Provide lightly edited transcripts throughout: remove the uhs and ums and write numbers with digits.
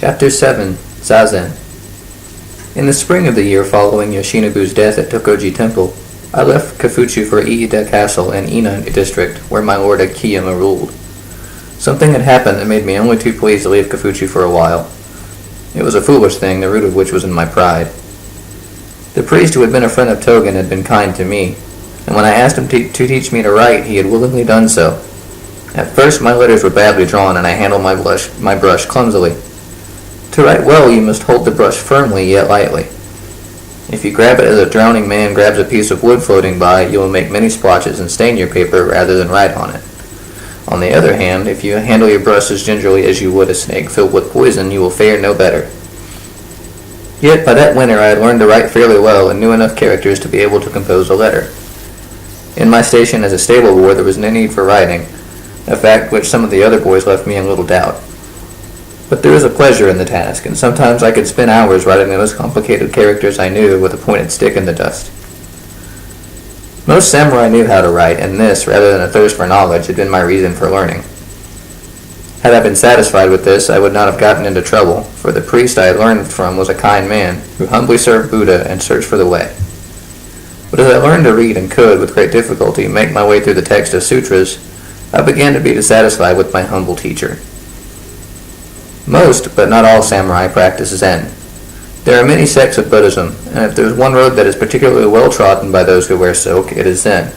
Chapter 7 Zazen. In the spring of the year following Yoshinobu's death at Tokoji Temple, I left Kafuchu for Iida Castle in Ina District, where my lord Akiyama ruled. Something had happened that made me only too pleased to leave Kafuchu for a while. It was a foolish thing, the root of which was in my pride. The priest who had been a friend of Togen had been kind to me, and when I asked him to teach me to write, he had willingly done so. At first my letters were badly drawn, and I handled my brush clumsily. To write well, you must hold the brush firmly yet lightly. If you grab it as a drowning man grabs a piece of wood floating by, you will make many splotches and stain your paper rather than write on it. On the other hand, if you handle your brush as gingerly as you would a snake filled with poison, you will fare no better. Yet by that winter I had learned to write fairly well and knew enough characters to be able to compose a letter. In my station as a stable boy there was no need for writing, a fact which some of the other boys left me in little doubt. But there was a pleasure in the task, and sometimes I could spend hours writing the most complicated characters I knew with a pointed stick in the dust. Most samurai knew how to write, and this, rather than a thirst for knowledge, had been my reason for learning. Had I been satisfied with this, I would not have gotten into trouble, for the priest I had learned from was a kind man, who humbly served Buddha and searched for the way. But as I learned to read and could, with great difficulty, make my way through the text of sutras, I began to be dissatisfied with my humble teacher. Most, but not all samurai practice Zen. There are many sects of Buddhism, and if there is one road that is particularly well trodden by those who wear silk, it is Zen.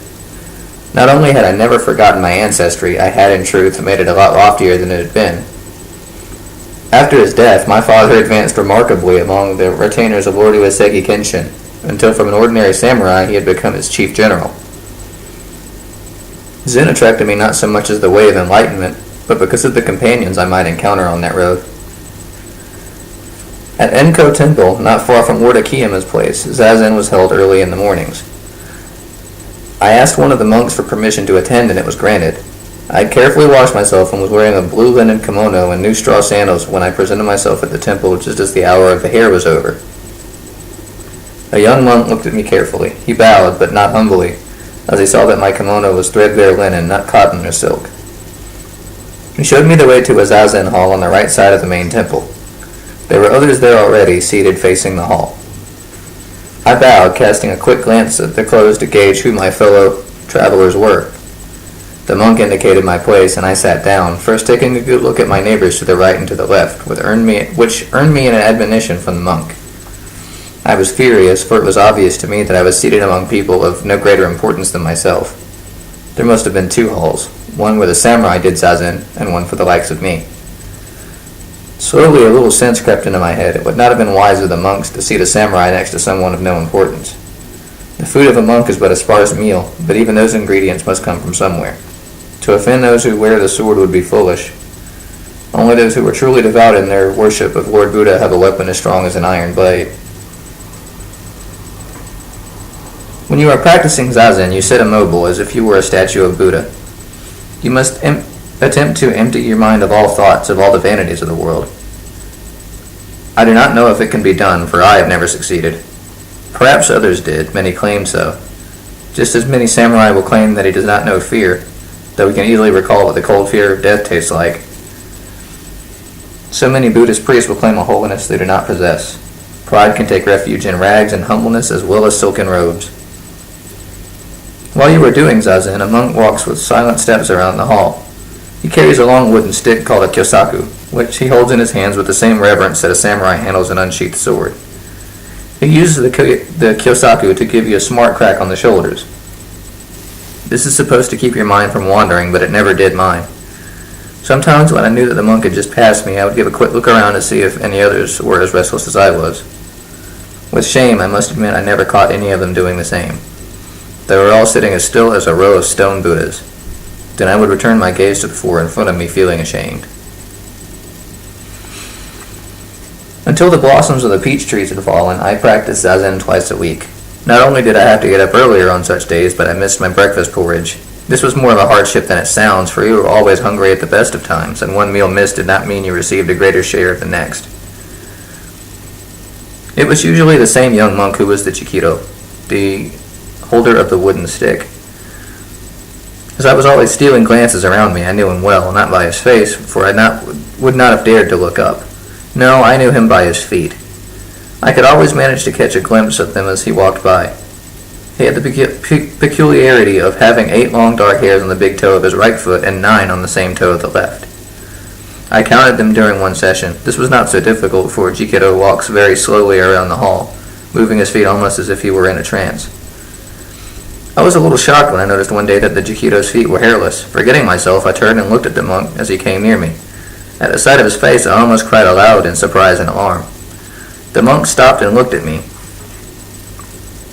Not only had I never forgotten my ancestry, I had in truth made it a lot loftier than it had been. After his death, my father advanced remarkably among the retainers of Lord Uesegi Kenshin, until from an ordinary samurai he had become his chief general. Zen attracted me not so much as the way of enlightenment, but because of the companions I might encounter on that road. At Enko Temple, not far from Lord Akiyama's place, Zazen was held early in the mornings. I asked one of the monks for permission to attend, and it was granted. I had carefully washed myself and was wearing a blue linen kimono and new straw sandals when I presented myself at the temple just as the hour of the hair was over. A young monk looked at me carefully. He bowed, but not humbly, as he saw that my kimono was threadbare linen, not cotton or silk. He showed me the way to a Zazen hall on the right side of the main temple. There were others there already, seated facing the hall. I bowed, casting a quick glance at the clothes to gauge who my fellow travelers were. The monk indicated my place, and I sat down, first taking a good look at my neighbors to the right and to the left, which earned me an admonition from the monk. I was furious, for it was obvious to me that I was seated among people of no greater importance than myself. There must have been two halls, one where the samurai did Zazen, and one for the likes of me. Slowly a little sense crept into my head. It would not have been wise of the monks to seat a samurai next to someone of no importance. The food of a monk is but a sparse meal, but even those ingredients must come from somewhere. To offend those who wear the sword would be foolish. Only those who are truly devout in their worship of Lord Buddha have a weapon as strong as an iron blade. When you are practicing Zazen, you sit immobile as if you were a statue of Buddha. You must attempt to empty your mind of all thoughts, of all the vanities of the world. I do not know if it can be done, for I have never succeeded. Perhaps others did, many claim so. Just as many samurai will claim that he does not know fear, though he can easily recall what the cold fear of death tastes like. So many Buddhist priests will claim a holiness they do not possess. Pride can take refuge in rags and humbleness as well as silken robes. While you are doing Zazen, a monk walks with silent steps around the hall. He carries a long wooden stick called a kyosaku, which he holds in his hands with the same reverence that a samurai handles an unsheathed sword. He uses the kyosaku to give you a smart crack on the shoulders. This is supposed to keep your mind from wandering, but it never did mine. Sometimes when I knew that the monk had just passed me, I would give a quick look around to see if any others were as restless as I was. With shame, I must admit I never caught any of them doing the same. They were all sitting as still as a row of stone Buddhas. Then I would return my gaze to the floor in front of me, feeling ashamed. Until the blossoms of the peach trees had fallen, I practiced Zazen twice a week. Not only did I have to get up earlier on such days, but I missed my breakfast porridge. This was more of a hardship than it sounds, for you were always hungry at the best of times, and one meal missed did not mean you received a greater share of the next. It was usually the same young monk who was the Chikiro, the holder of the wooden stick. As I was always stealing glances around me, I knew him well, not by his face, for I would not have dared to look up. No, I knew him by his feet. I could always manage to catch a glimpse of them as he walked by. He had the peculiarity of having 8 long dark hairs on the big toe of his right foot and 9 on the same toe of the left. I counted them during one session. This was not so difficult, for Jikiro walks very slowly around the hall, moving his feet almost as if he were in a trance. I was a little shocked when I noticed one day that the Jikiro's feet were hairless. Forgetting myself, I turned and looked at the monk as he came near me. At the sight of his face, I almost cried aloud in surprise and alarm. The monk stopped and looked at me.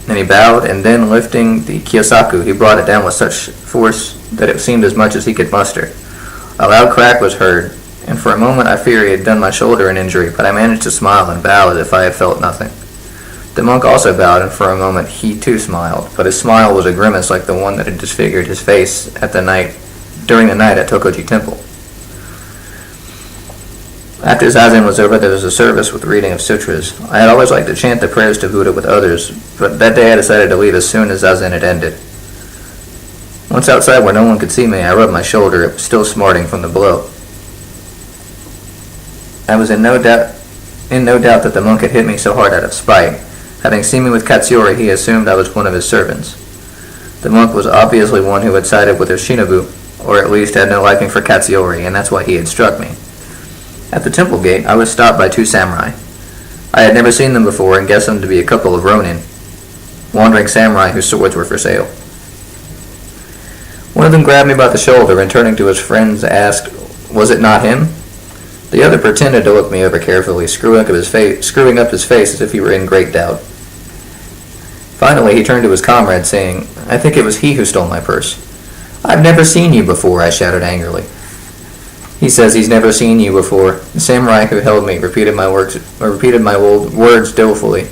And he bowed, and then lifting the kiyosaku, he brought it down with such force that it seemed as much as he could muster. A loud crack was heard, and for a moment I feared he had done my shoulder an injury, but I managed to smile and bow as if I had felt nothing. The monk also bowed, and for a moment he too smiled, but his smile was a grimace like the one that had disfigured his face during the night at Tokoji Temple. After Zazen was over, there was a service with reading of sutras. I had always liked to chant the prayers to Buddha with others, but that day I decided to leave as soon as Zazen had ended. Once outside where no one could see me, I rubbed my shoulder. It was still smarting from the blow. I was in no doubt that the monk had hit me so hard out of spite. Having seen me with Katsuyori, he assumed I was one of his servants. The monk was obviously one who had sided with Yoshinobu, or at least had no liking for Katsuyori, and that's why he had struck me. At the temple gate, I was stopped by 2 samurai. I had never seen them before and guessed them to be a couple of ronin, wandering samurai whose swords were for sale. One of them grabbed me by the shoulder and turning to his friends asked, "Was it not him?" The other pretended to look me over carefully, screwing up his face as if he were in great doubt. Finally, he turned to his comrade, saying, "I think it was he who stole my purse." "I've never seen you before," I shouted angrily. "He says he's never seen you before." The samurai who held me repeated my words dolefully.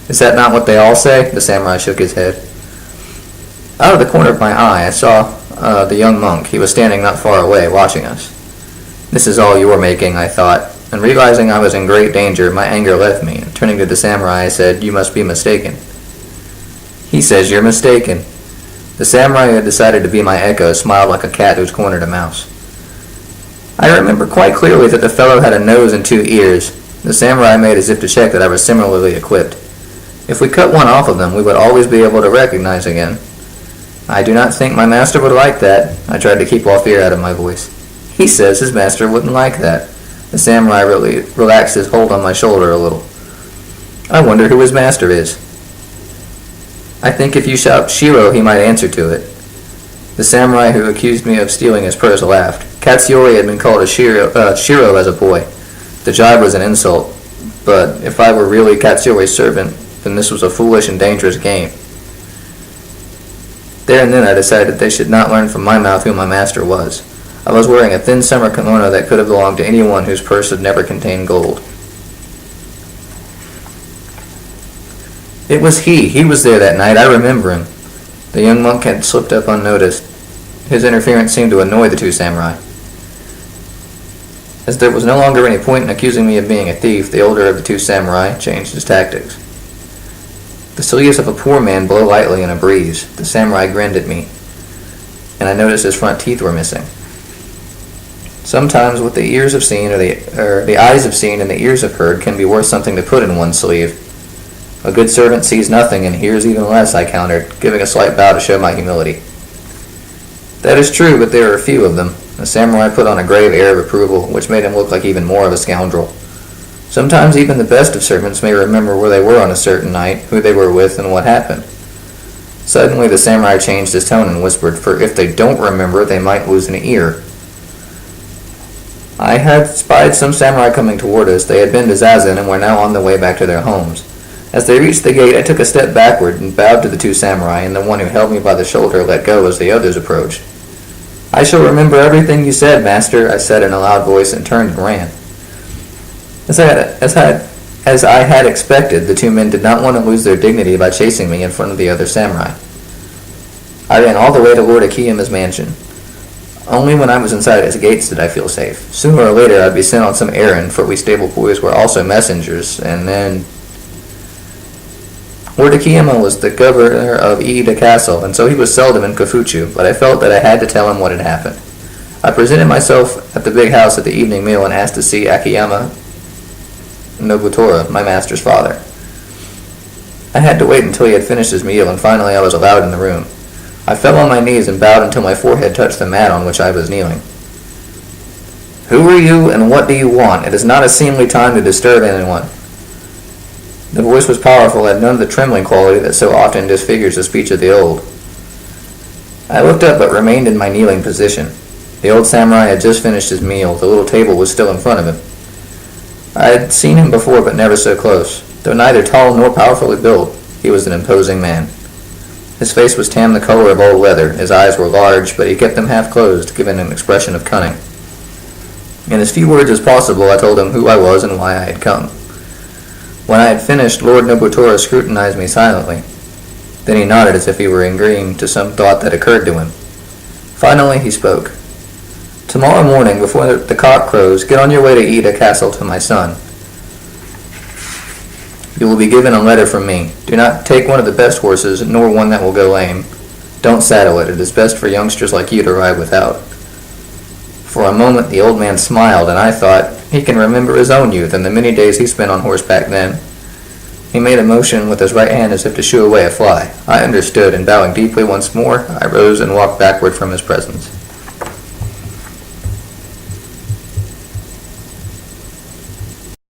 "Is that not what they all say?" The samurai shook his head. Out of the corner of my eye, I saw the young monk. He was standing not far away, watching us. "This is all you're making," I thought, and realizing I was in great danger, my anger left me, and turning to the samurai, I said, "You must be mistaken." "He says you're mistaken." The samurai who had decided to be my echo smiled like a cat who's cornered a mouse. I remember quite clearly that the fellow had a nose and 2 ears. The samurai made as if to check that I was similarly equipped. If we cut one off of them, we would always be able to recognize again. "I do not think my master would like that." I tried to keep all fear out of my voice. "He says his master wouldn't like that." The samurai really relaxed his hold on my shoulder a little. "I wonder who his master is." "I think if you shout Shiro, he might answer to it." The samurai who accused me of stealing his purse laughed. Katsuyori had been called a Shiro as a boy. The jibe was an insult, but if I were really Katsuyori's servant, then this was a foolish and dangerous game. There and then I decided they should not learn from my mouth who my master was. I was wearing a thin summer kimono that could have belonged to anyone whose purse had never contained gold. It was he. He was there that night. I remember him. The young monk had slipped up unnoticed. His interference seemed to annoy the 2 samurai. As there was no longer any point in accusing me of being a thief, the older of the 2 samurai changed his tactics. The sleeves of a poor man blow lightly in a breeze. The samurai grinned at me, and I noticed his front teeth were missing. Sometimes what the ears have seen, or the eyes have seen and the ears have heard, can be worth something to put in one's sleeve. A good servant sees nothing and hears even less, I countered, giving a slight bow to show my humility. "That is true, but there are a few of them." The samurai put on a grave air of approval, which made him look like even more of a scoundrel. Sometimes even the best of servants may remember where they were on a certain night, who they were with, and what happened. Suddenly the samurai changed his tone and whispered, "For if they don't remember, they might lose an ear." I had spied some samurai coming toward us. They had been to Zazen and were now on the way back to their homes. As they reached the gate, I took a step backward and bowed to the 2 samurai, and the one who held me by the shoulder let go as the others approached. "I shall remember everything you said, master," I said in a loud voice, and turned and ran. As I had expected, the 2 men did not want to lose their dignity by chasing me in front of the other samurai. I ran all the way to Lord Akiyama's mansion. Only when I was inside his gates did I feel safe. Sooner or later I'd be sent on some errand, for we stable boys were also messengers, and then... Lord Akiyama was the governor of Iida Castle, and so he was seldom in Kafuchu, but I felt that I had to tell him what had happened. I presented myself at the big house at the evening meal and asked to see Akiyama Nobutora, my master's father. I had to wait until he had finished his meal, and finally I was allowed in the room. I fell on my knees and bowed until my forehead touched the mat on which I was kneeling. "Who are you, and what do you want? It is not a seemly time to disturb anyone." The voice was powerful, and had none of the trembling quality that so often disfigures the speech of the old. I looked up but remained in my kneeling position. The old samurai had just finished his meal. The little table was still in front of him. I had seen him before, but never so close. Though neither tall nor powerfully built, he was an imposing man. His face was tanned the color of old leather. His eyes were large, but he kept them half closed, giving an expression of cunning. In as few words as possible, I told him who I was and why I had come. When I had finished, Lord Nobutora scrutinized me silently. Then he nodded as if he were agreeing to some thought that occurred to him. Finally, he spoke. "Tomorrow morning, before the cock crows, get on your way to Ida Castle to my son. You will be given a letter from me. Do not take one of the best horses, nor one that will go lame. Don't saddle it. It is best for youngsters like you to ride without." For a moment the old man smiled, and I thought, he can remember his own youth and the many days he spent on horseback then. He made a motion with his right hand as if to shoo away a fly. I understood, and bowing deeply once more, I rose and walked backward from his presence.